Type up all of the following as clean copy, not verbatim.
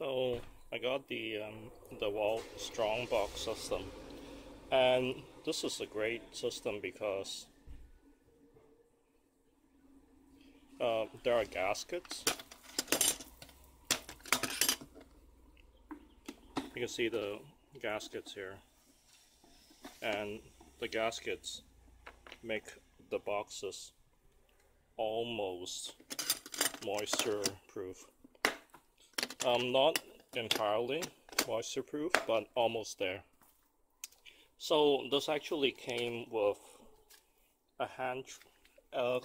So I got the Dewalt strong box system, and this is a great system because there are gaskets. You can see the gaskets here, and the gaskets make the boxes almost moisture proof. Not entirely moisture proof, but almost there. So this actually came with a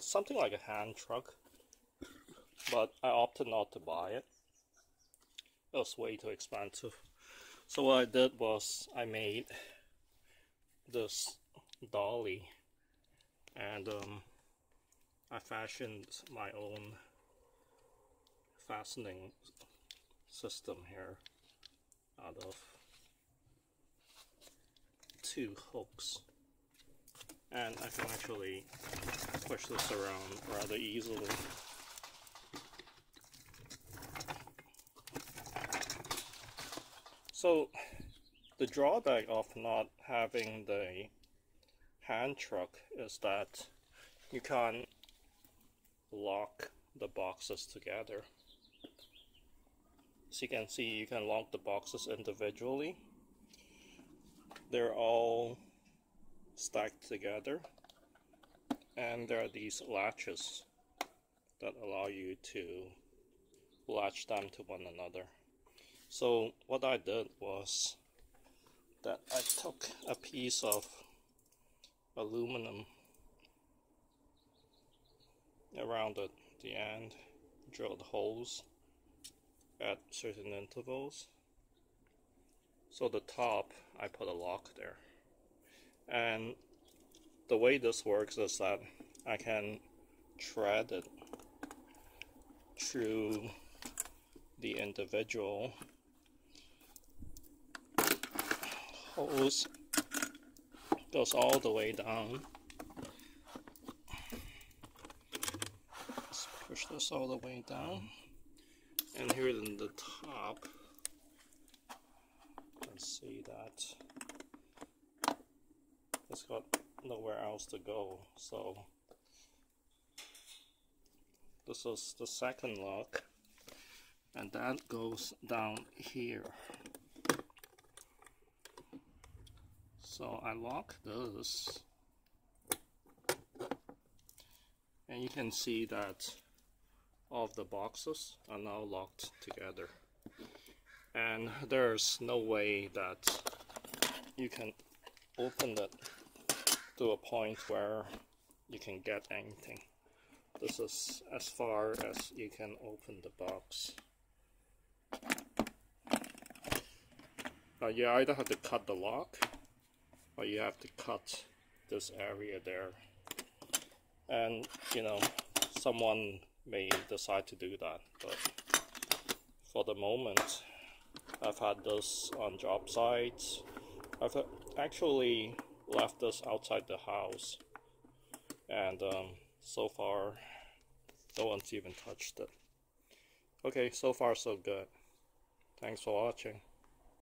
something like a hand truck, but I opted not to buy it. It was way too expensive. So what I did was I made this dolly, and I fashioned my own fastening system here out of 2 hooks, and I can actually push this around rather easily. So the drawback of not having the hand truck is that you can't lock the boxes together. As you can see, you can lock the boxes individually. They're all stacked together, and there are these latches that allow you to latch them to one another. So what I did was that I took a piece of aluminum around the end, drilled holes at certain intervals. So the top, I put a lock there, and the way this works is that I can thread it through the individual holes, goes all the way down. Let's push this all the way down, and here in the top, let's see that it's got nowhere else to go. So this is the second lock, and that goes down here. So I lock this, and you can see that all of the boxes are now locked together, and there's no way that you can open it to a point where you can get anything. This is as far as you can open the box. You either have to cut the lock, or you have to cut this area there. And you know, someone may decide to do that, but for the moment, I've had this on job sites. I've actually left this outside the house, and so far no one's even touched it. Okay, so far so good. Thanks for watching.